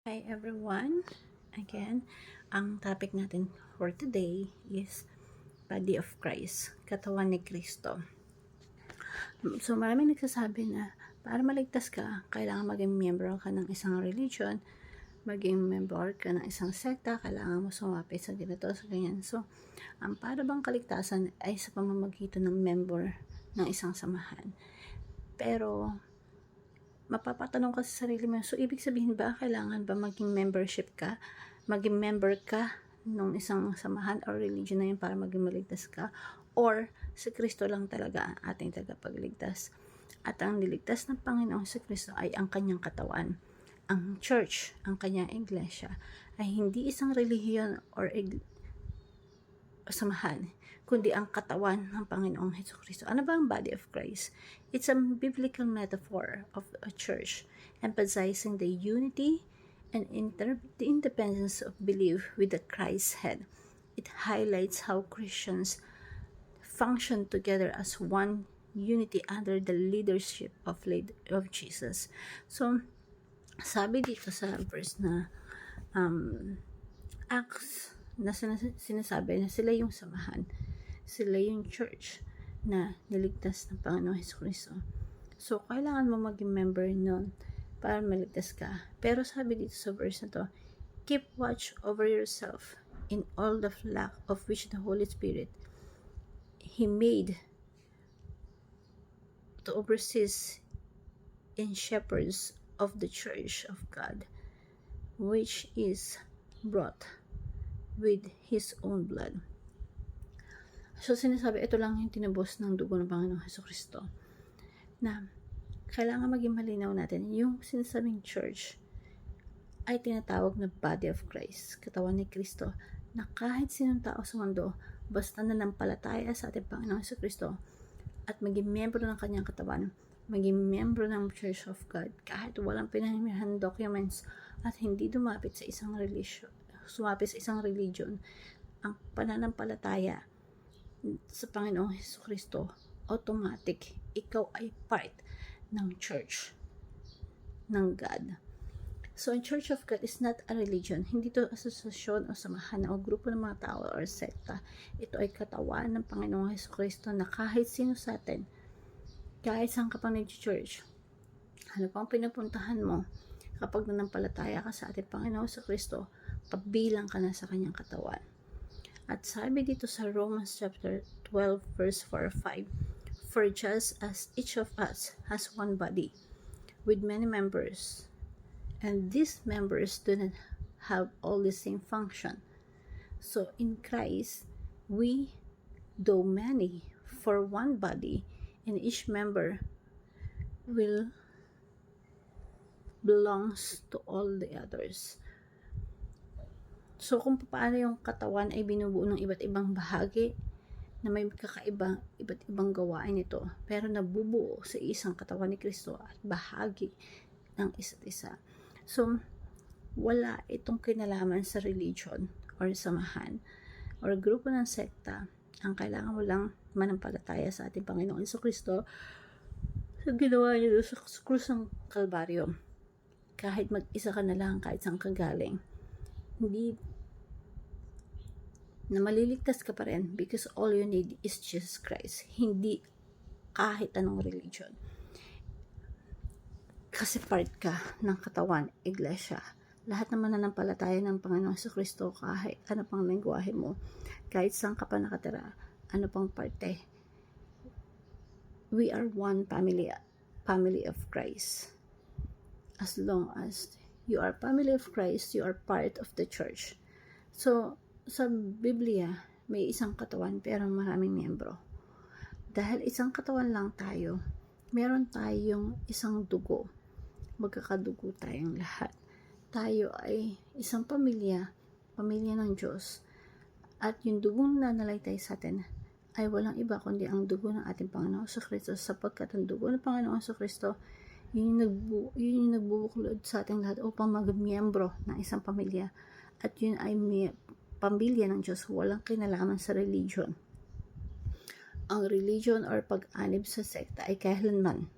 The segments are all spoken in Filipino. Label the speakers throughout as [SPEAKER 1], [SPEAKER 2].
[SPEAKER 1] Hi everyone! Again, ang topic natin for today is Body of Christ, katawan ni Kristo. So maraming nagsasabi na para maligtas ka, kailangan maging member ka ng isang religion, maging member ka ng isang sekta, kailangan mo sumapit sa ganito, sa ganyan. So, ang para bang kaligtasan ay sa pamamagitan ng member ng isang samahan. Pero, mapapatanong ka sa sarili mo, so ibig sabihin ba kailangan ba maging membership ka, maging member ka nung isang samahan or religion na yun para maging maligtas ka, or si Kristo lang talaga ang ating tagapagligtas, at ang niligtas ng Panginoon si Kristo ay ang kanyang katawan. Ang church, ang kanyang iglesia, ay hindi isang relihiyon or samahan, kundi ang katawan ng Panginoong Hesukristo. Ano ba ang body of Christ? It's a biblical metaphor of a church, emphasizing the unity and the independence of belief with the Christ's head. It highlights how Christians function together as one unity under the leadership of Jesus. So, sabi dito sa verse na Acts na sinasabi na sila yung samahan, sila yung church na niligtas ng Panginoong Hesukristo. So, kailangan mo maging member nun para maligtas ka. Pero sabi dito sa verse na to, keep watch over yourself in all the flock of which the Holy Spirit He made to overseers and shepherds of the church of God, which is brought with His own blood. So, sinasabi, ito lang yung tinubos ng dugo ng Panginoong Hesukristo. Na, kailangan maging malinaw natin, yung sinasabing church ay tinatawag na body of Christ, katawan ni Kristo, na kahit sinong tao sa mundo, basta nanampalataya sa ating Panginoong Hesukristo at maging miyembro ng kanyang katawan, maging miyembro ng Church of God, kahit walang pinahimihan documents at hindi dumapit sa isang religion, ang pananampalataya sa Panginoong Hesukristo, automatic, ikaw ay part ng church ng God. So, ang Church of God is not a religion. Hindi ito asosasyon o samahan o grupo ng mga tao or sekta. Ito ay katawan ng Panginoong Hesukristo na kahit sino sa atin, kahit saan ka pa nag-church, ano pang pinupuntahan mo, kapag nanampalataya ka sa ating Panginoon sa Kristo, pabilang ka na sa kanyang katawan. At sabi dito sa Romans chapter 12 verse 4-5, for just as each of us has one body with many members, and these members do not have all the same function, so in Christ we, though many, for one body, and each member will belongs to all the others. So, kung paano yung katawan ay binubuo ng iba't ibang bahagi na may iba't ibang gawain ito, pero nabubuo sa isang katawan ni Kristo at bahagi ng isa't isa. So, wala itong kinalaman sa religion or samahan or grupo ng sekta. Ang kailangan mo lang manampalataya sa ating Panginoon Jesucristo sa ginawa niya sa krus ng Kalbaryo. Kahit mag-isa ka na lang, kahit saan ka galing, hindi na maliligtas ka pa rin because all you need is Jesus Christ. Hindi kahit anong religion. Kasi part ka ng katawan, iglesia. Lahat naman na nanampalataya ng Panginoon Jesucristo, kahit ano pang lengguwahe mo, kahit saan ka pa nakatira, ano pang parte. We are one family of Christ. As long as you are family of Christ, you are part of the church. So, sa Biblia, may isang katawan pero maraming miyembro. Dahil isang katawan lang tayo, meron tayong isang dugo. Magkakadugo tayong lahat. Tayo ay isang pamilya ng Diyos. At yung dugong nanalaystay sa atin ay walang iba kundi ang dugo ng ating Panginoon sa Kristo, sapagkat ang dugo ng Panginoon sa Kristo yun yung nagbubuklod sa ating lahat upang mag-miyembro ng isang pamilya. At yun ay pamilya ng Diyos, walang kinalaman sa religion. Ang religion or pag-anib sa sekta ay kailanman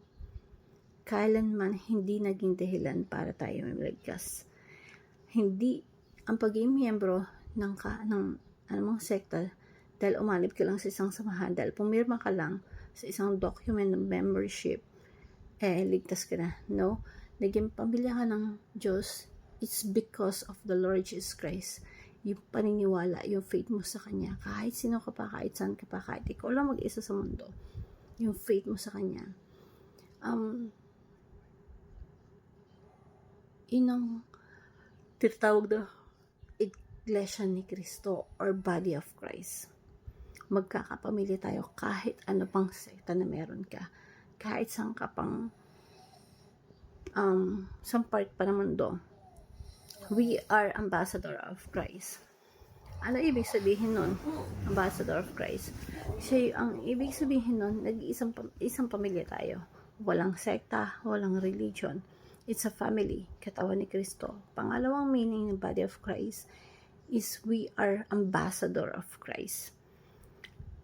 [SPEAKER 1] hindi naging dahilan para tayo maligtas. Hindi ang pagiging miyembro ng anumang sekta dahil umalip ka lang sa isang samahan, dahil pumirma ka lang sa isang document ng membership, ligtas ka na. No? Naging pamilya ka ng Diyos, it's because of the Lord Jesus Christ. Yung paniniwala, yung faith mo sa Kanya. Kahit sino ka pa, kahit saan ka pa, kahit ikaw lang mag-isa sa mundo, yung faith mo sa Kanya. Yun ang tinatawag na Iglesia ni Cristo or Body of Christ. Magkakapamilya tayo kahit ano pang sekta na meron ka. Kahit saan ka pang some part pa ng mundo. We are ambassador of Christ. Ano ibig sabihin nun? Ambassador of Christ. Kasi ang ibig sabihin nun, isang pamilya tayo. Walang sekta, walang religion. It's a family, katawan ni Kristo. Pangalawang meaning ng body of Christ is we are ambassador of Christ.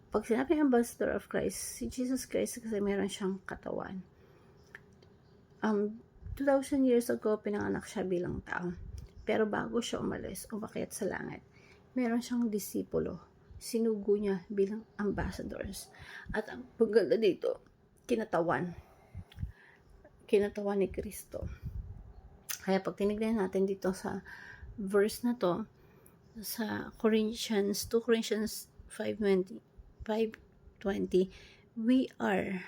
[SPEAKER 1] Pag sinabi ambassador of Christ, si Jesus Christ kasi meron siyang katawan. 2,000 years ago, pinanganak siya bilang tao. Pero bago siya umalis, umakyat sa langit, meron siyang disipulo. Sinugo niya bilang ambassadors. At ang paganda dito, kinatawan ni Kristo. Kaya pag tinignan natin dito sa verse na to, sa 2 Corinthians 5:20, we are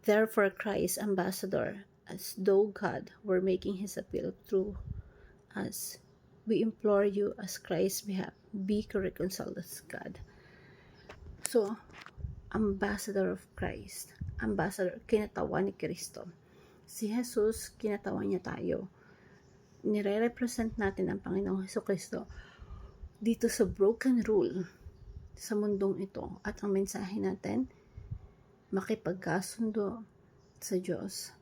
[SPEAKER 1] therefore Christ's ambassador, as though God were making his appeal through us. We implore you as Christ's behalf, be reconciled as God. So, ambassador of Christ. Ambassador, kinatawan ni Kristo. Si Jesus, kinatawan niya tayo. Nire-represent natin ang Panginoong Jesucristo dito sa broken rule sa mundong ito. At ang mensahe natin, makipagkasundo sa Diyos.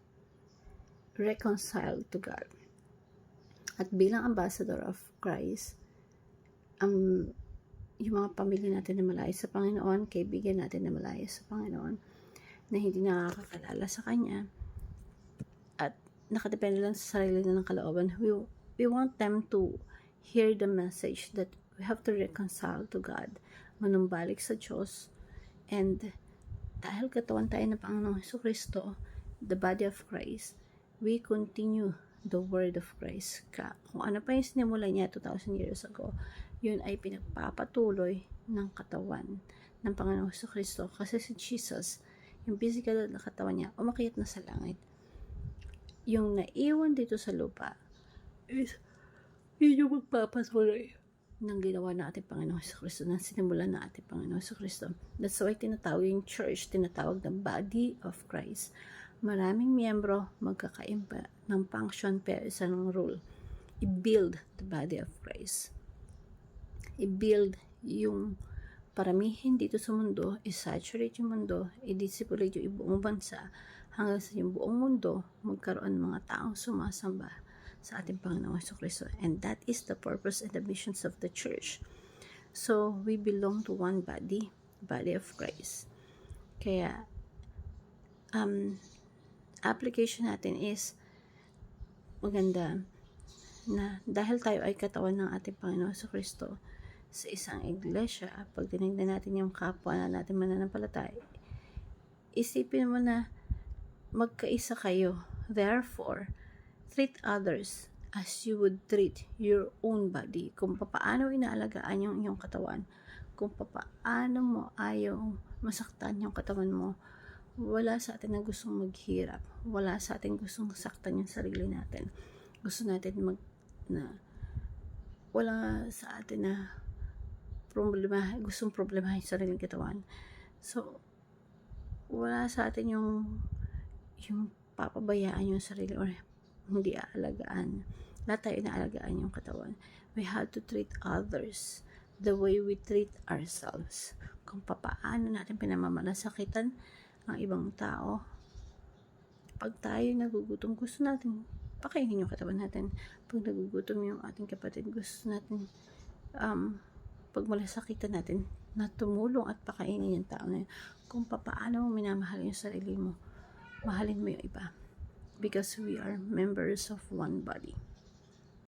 [SPEAKER 1] Reconcile to God. At bilang ambassador of Christ, yung mga pamilya natin na malayo sa Panginoon, kaibigan natin na malayo sa Panginoon, na hindi nakakakalala sa Kanya, at nakadepende lang sa sarili na ng kalooban, we want them to hear the message that we have to reconcile to God, manumbalik sa Diyos, and dahil katawan tayo ng Panginoong Jesucristo, the body of Christ, we continue the word of Christ. Kung ano pa yung sinimula niya 2,000 years ago, yun ay pinagpapatuloy ng katawan ng Panginoong Jesucristo. Kasi si Jesus, yung physical na katawan niya, umakyat na sa langit. Yung naiwan dito sa lupa is yun yung magpapatuloy ng ginawa na ating Panginoong Jesucristo, na sinimulan na ating Panginoong Jesucristo. That's why tinatawag yung church, tinatawag na body of Christ. Maraming miyembro, magkakaiba ng function pero isa ng rule. I-build the body of Christ. I-build yung paramihin dito sa mundo, i-saturate yung mundo, i-discipulate yung buong bansa, hanggang sa yung buong mundo magkaroon ng mga taong sumasamba sa ating Panginoong Jesucristo. And that is the purpose and the missions of the church. So, we belong to one body, body of Christ. Kaya, application natin is maganda na dahil tayo ay katawan ng ating Panginoon Jesucristo sa isang iglesia, pag tinignan natin yung kapwa na natin mananampalataya, isipin mo na magkaisa kayo. Therefore, treat others as you would treat your own body. Kung paano inaalagaan yung iyong katawan, kung paano mo ayaw masaktan yung katawan mo, wala sa atin na gustong maghirap. Wala sa atin gustong saktan yung sarili natin. Gusto natin wala sa atin na gustong problemahin yung sariling katawan. So, wala sa atin yung papabayaan yung sarili or hindi aalagaan. Lahat tayo inaalagaan yung katawan. We have to treat others the way we treat ourselves. Kung paano natin pinamamalasakitan ang ibang tao. Pag tayo nagugutom, gusto natin pakainin yung katawan natin. Pag nagugutom yung ating kapatid, gusto natin pagmalasakitan natin na tumulong at pakainin yung tao na yun. Kung paano mo minamahal yung sarili mo, mahalin mo yung iba. Because we are members of one body.